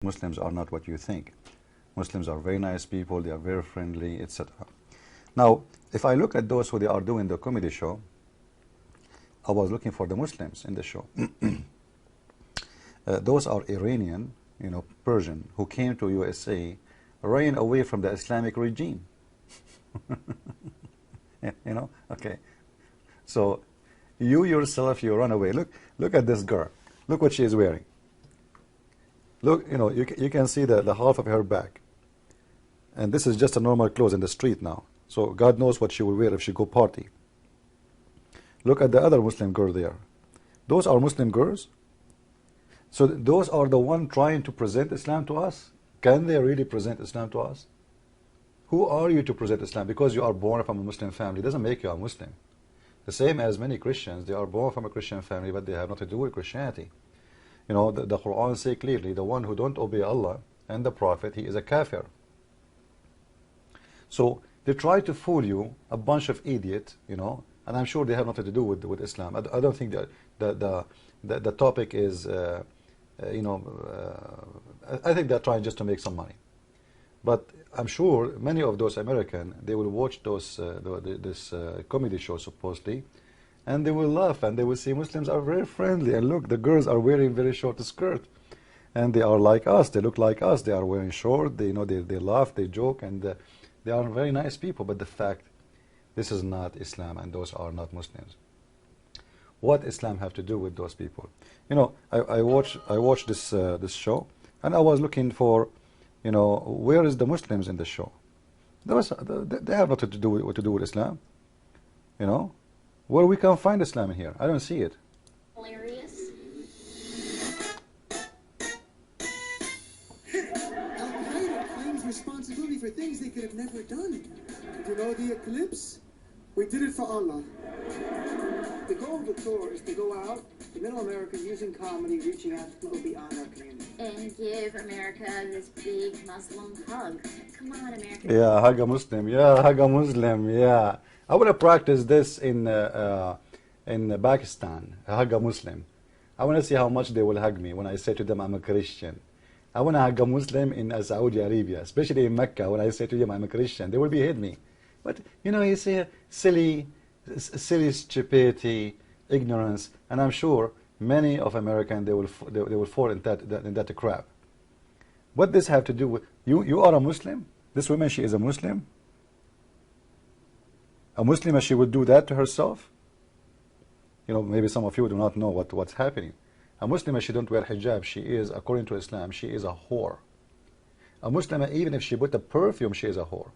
Muslims are not what you think. Muslims are very nice people, they are very friendly, etc. Now, if I look at those who they are doing the comedy show, I was looking for the Muslims in the show. Those are Iranian, Persian, who came to USA, ran away from the Islamic regime. Okay. So, you yourself, you run away. Look at this girl. Look what she is wearing. Look, you can see the half of her back. And this is just a normal clothes in the street now. So God knows what she will wear if she go party. Look at the other Muslim girl there. Those are Muslim girls. So those are the one trying to present Islam to us. Can they really present Islam to us? Who are you to present Islam? Because you are born from a Muslim family doesn't make you a Muslim. The same as many Christians, they are born from a Christian family, but they have nothing to do with Christianity. The Quran says clearly, the one who don't obey Allah and the Prophet, he is a kafir. So they try to fool you, a bunch of idiots, and I'm sure they have nothing to do with Islam. I don't think that the topic is, I think they're trying just to make some money. But I'm sure many of those Americans, they will watch this comedy show supposedly, and they will laugh and they will see Muslims are very friendly. And look, the girls are wearing very short skirt, and they are like us. They look like us. They are wearing short. They laugh, they joke, and they are very nice people. But the fact, this is not Islam, and those are not Muslims. What Islam have to do with those people? I watched this show, and I was looking for, where is the Muslims in the show? They have nothing to do with Islam. Where we can find Islam in here? I don't see it. Hilarious. Al-Qaeda claims responsibility for things they could have never done. Did you know the eclipse? We did it for Allah. The goal of the tour is to go out to Middle America using comedy, reaching out to people beyond our community. And give America this big Muslim hug. Come on, America. Yeah, hug a Muslim. Yeah, hug a Muslim. Yeah. I want to practice this in Pakistan, hug a Muslim. I want to see how much they will hug me when I say to them I'm a Christian. I want to hug a Muslim in Saudi Arabia, especially in Mecca. When I say to them I'm a Christian, they will be hit me. But you say silly stupidity, ignorance, and I'm sure many of Americans they will fall in that crap. What does this have to do with you? You are a Muslim. This woman, she is a Muslim. A Muslim, she would do that to herself. Maybe some of you do not know what's happening. A Muslim, she don't wear hijab. She is, according to Islam, she is a whore. A Muslim, even if she put a perfume, she is a whore.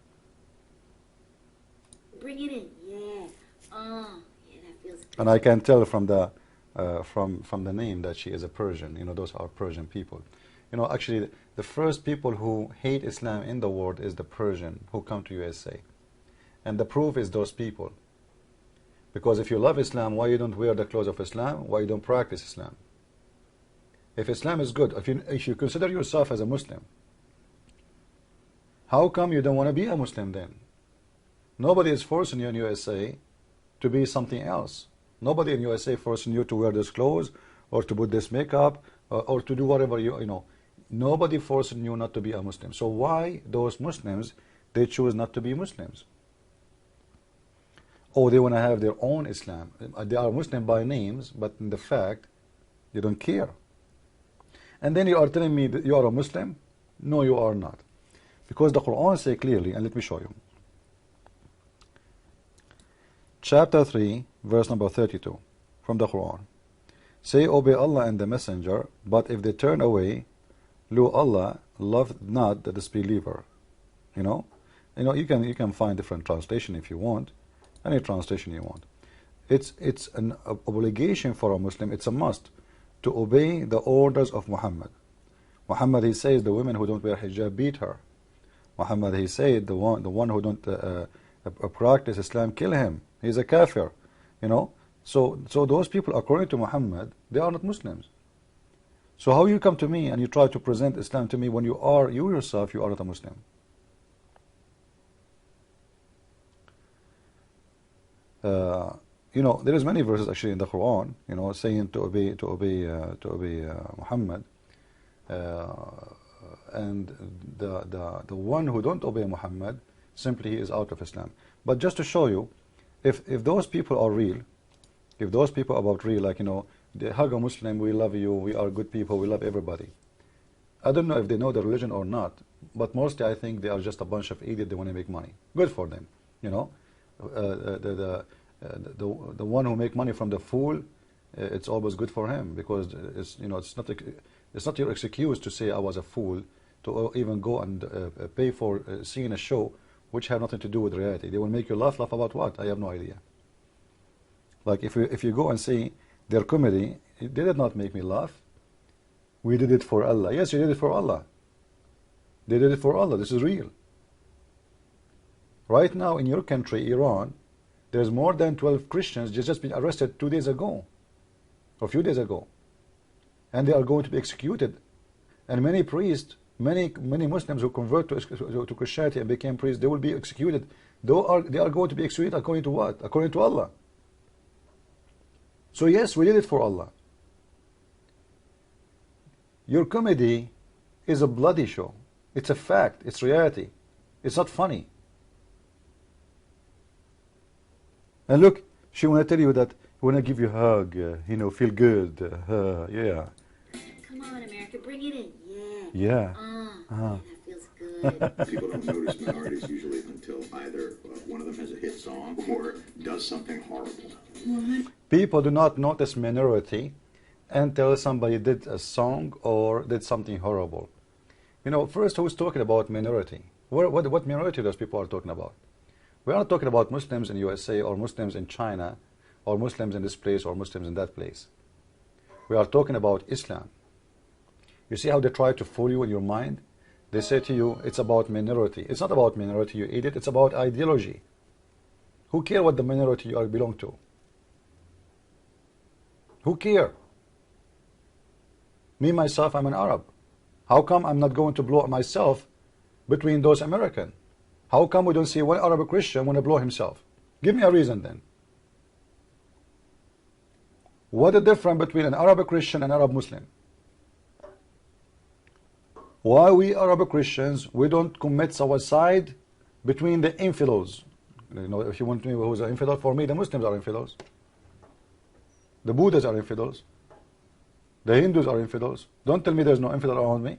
Bring it in, yeah. Yeah, that feels good. And I can tell from the name that she is a Persian. Those are Persian people. Actually, the first people who hate Islam in the world is the Persian who come to USA. And the proof is those people. Because if you love Islam, why you don't wear the clothes of Islam? Why you don't practice Islam? If Islam is good, if you consider yourself as a Muslim, how come you don't want to be a Muslim then? Nobody is forcing you in USA to be something else. Nobody in USA forcing you to wear this clothes or to put this makeup or to do whatever Nobody forcing you not to be a Muslim. So why those Muslims, they choose not to be Muslims? Oh, they want to have their own Islam. They are Muslim by names, but in the fact, they don't care. And then you are telling me that you are a Muslim? No, you are not. Because the Quran says clearly, and let me show you. Chapter 3, verse number 32, from the Quran. Say, obey Allah and the Messenger, but if they turn away, lo Allah loved not the disbeliever. You can find different translation if you want. Any translation you want. It's an obligation for a Muslim, it's a must, to obey the orders of Muhammad. Muhammad, he says, the women who don't wear hijab, beat her. Muhammad, he said, the one who don't practice Islam, kill him. He's a kafir. So those people, according to Muhammad, they are not Muslims. So how you come to me and you try to present Islam to me when you yourself, you are not a Muslim? There is many verses actually in the Quran, saying to obey Muhammad. and the one who don't obey Muhammad, simply he is out of Islam. But just to show you, if those people are real, if those people are about real, like, you know, they hug a Muslim, we love you, we are good people, we love everybody. I don't know if they know the religion or not, but mostly I think they are just a bunch of idiots. They want to make money. Good for them, you know. The one who make money from the fool, it's always good for him, because it's, you know, it's not your excuse to say I was a fool, to even go and pay for seeing a show which have nothing to do with reality. They will make you laugh about what? I have no idea. Like if you go and see their comedy, they did not make me laugh. We did it for Allah. Yes, you did it for Allah. They did it for Allah. This is real. Right now in your country, Iran, there's more than 12 Christians just been arrested 2 days ago, or a few days ago, and they are going to be executed. And many priests, many Muslims who convert to Christianity and became priests, they will be executed. They are going to be executed according to what? According to Allah. So yes, we did it for Allah. Your comedy is a bloody show. It's a fact. It's reality. It's not funny. And look, she want to tell you that when I give you a hug, you know, feel good. Yeah. Come on, America, bring it in. Yeah. That feels good. People don't notice minorities usually until either one of them has a hit song or does something horrible. What? People do not notice minority until somebody did a song or did something horrible. You know, first, who's talking about minority? What minority those people are talking about? We are not talking about Muslims in USA or Muslims in China or Muslims in this place or Muslims in that place. We are talking about Islam. You see how they try to fool you in your mind? They say to you, it's about minority. It's not about minority, you idiot. It's about ideology. Who care what the minority you belong to? Who care? Me, myself, I'm an Arab. How come I'm not going to blow myself between those American? How come we don't see one Arab Christian want to blow himself? Give me a reason then. What is the difference between an Arab Christian and an Arab Muslim? Why we Arab Christians, we don't commit suicide between the infidels? You know, if you want me who's an infidel, for me the Muslims are infidels. The Buddhists are infidels. The Hindus are infidels. Don't tell me there's no infidel around me.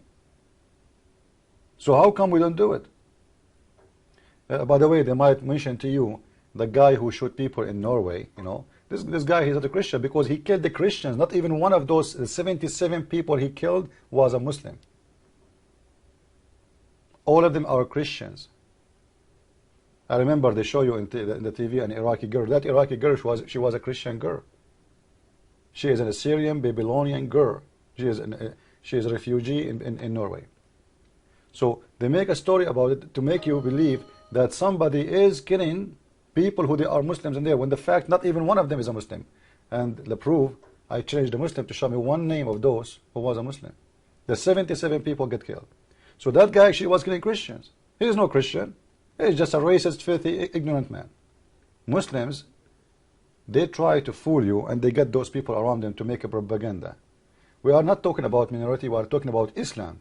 So how come we don't do it? By the way, they might mention to you the guy who shot people in Norway. You know, this guy, he's not a Christian because he killed the Christians. Not even one of those 77 people he killed was a Muslim. All of them are Christians. I remember they show you in the TV an Iraqi girl. That Iraqi girl, she was a Christian girl. She is an Assyrian Babylonian girl. She is a refugee in Norway. So they make a story about it to make you believe that somebody is killing people who they are Muslims in there, when the fact not even one of them is a Muslim. And the proof, I changed the Muslim to show me one name of those who was a Muslim. The 77 people get killed. So that guy actually was killing Christians. He is no Christian. He is just a racist, filthy, ignorant man. Muslims, they try to fool you and they get those people around them to make a propaganda. We are not talking about minority, we are talking about Islam.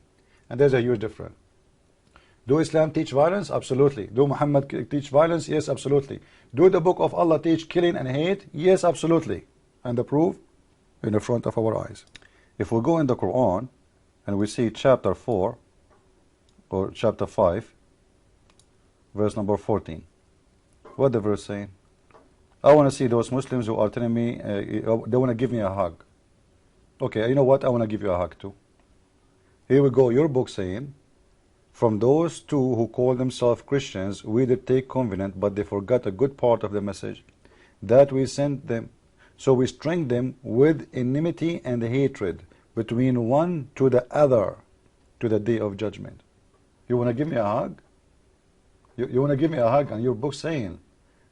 And there's a huge difference. Do Islam teach violence? Absolutely. Do Muhammad teach violence? Yes, absolutely. Do the book of Allah teach killing and hate? Yes, absolutely. And the proof? In the front of our eyes. If we go in the Quran and we see chapter 4 or chapter 5, verse number 14. What the verse saying? I want to see those Muslims who are telling me they want to give me a hug. Okay, you know what? I want to give you a hug too. Here we go. Your book saying, from those two who call themselves Christians, we did take covenant, but they forgot a good part of the message that we sent them. So we string them with enmity and hatred between one to the other to the day of judgment. You want to give me a hug? You want to give me a hug, and your book saying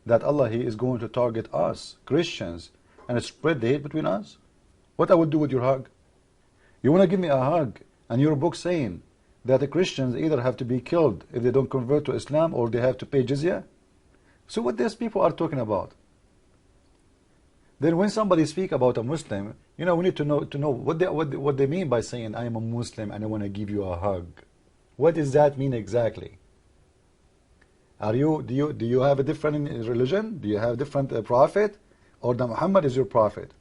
that Allah, He is going to target us, Christians, and spread the hate between us? What I would do with your hug? You want to give me a hug, and your book saying that the Christians either have to be killed if they don't convert to Islam or they have to pay jizya? So what these people are talking about? Then when somebody speak about a Muslim, you know, we need to know what they mean by saying I am a Muslim and I want to give you a hug. What does that mean exactly? Do you have a different religion? Do you have a different prophet? Or that Muhammad is your prophet?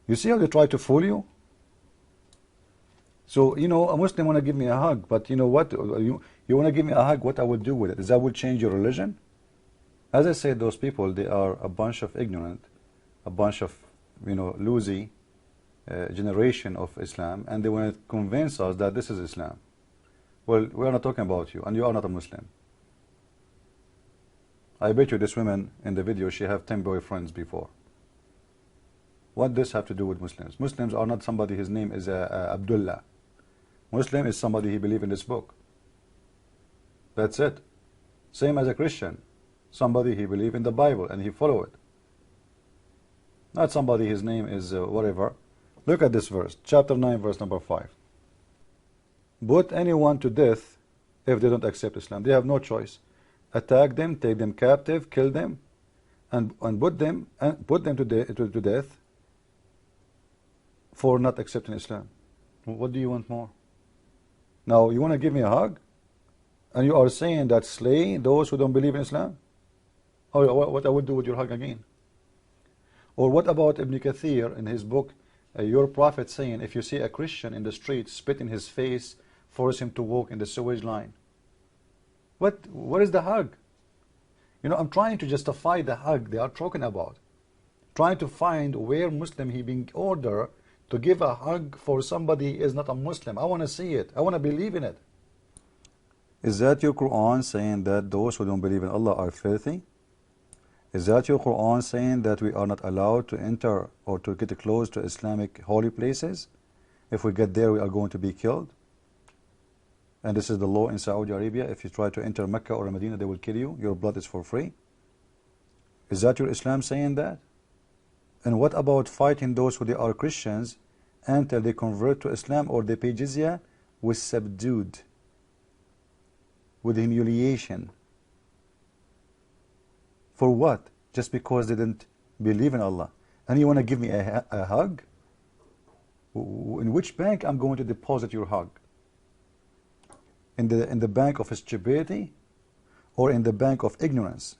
You see how they try to fool you? So, you know, a Muslim want to give me a hug, but you know what? You want to give me a hug, what I would do with it? Is that would change your religion? As I said, those people, they are a bunch of ignorant, a bunch of, you know, loosey generation of Islam, and they want to convince us that this is Islam. Well, we are not talking about you, and you are not a Muslim. I bet you this woman in the video, she have 10 boyfriends before. What does this have to do with Muslims? Muslims are not somebody, his name is Abdullah. Muslim is somebody he believes in this book. That's it. Same as a Christian. Somebody he believes in the Bible and he follow it. Not somebody his name is whatever. Look at this verse, chapter 9, verse number 5. Put anyone to death if they don't accept Islam. They have no choice. Attack them, take them captive, kill them, and put them to death for not accepting Islam. What do you want more? Now, you want to give me a hug? And you are saying that slay those who don't believe in Islam? Or what I would do with your hug again? Or what about Ibn Kathir in his book, Your Prophet, saying if you see a Christian in the street, spit in his face, force him to walk in the sewage line? What is the hug? You know, I'm trying to justify the hug they are talking about. Trying to find where Muslim he being ordered to give a hug for somebody is not a Muslim. I want to see it. I want to believe in it. Is that your Quran saying that those who don't believe in Allah are filthy? Is that your Quran saying that we are not allowed to enter or to get close to Islamic holy places? If we get there, we are going to be killed? And this is the law in Saudi Arabia. If you try to enter Mecca or Medina, they will kill you. Your blood is for free. Is that your Islam saying that? And what about fighting those who they are Christians until they convert to Islam or they pay jizya with subdued, with humiliation? For what? Just because they didn't believe in Allah. And you want to give me a hug? In which bank I'm going to deposit your hug? In the bank of stupidity or in the bank of ignorance?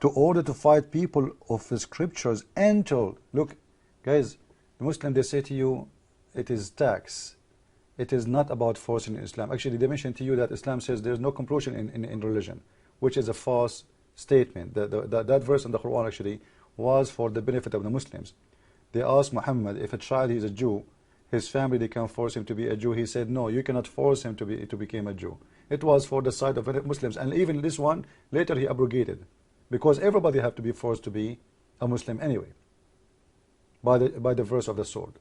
To order to fight people of the scriptures until, look, guys, the Muslim, they say to you, it is tax. It is not about forcing Islam. Actually, they mention to you that Islam says there is no compulsion in religion, which is a false statement. That verse in the Quran actually was for the benefit of the Muslims. They asked Muhammad, if a child is a Jew, his family, they can force him to be a Jew. He said, no, you cannot force him to become a Jew. It was for the side of Muslims. And even this one, later he abrogated. Because everybody have to be forced to be a Muslim anyway. By the verse of the sword.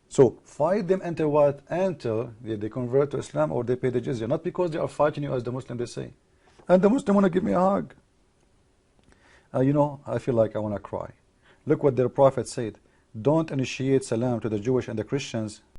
So, fight them until what? Until they convert to Islam or they pay the jizya. Not because they are fighting you as the Muslim they say. And the Muslim want to give me a hug. You know, I feel like I want to cry. Look what their prophet said. Don't initiate salam to the Jewish and the Christians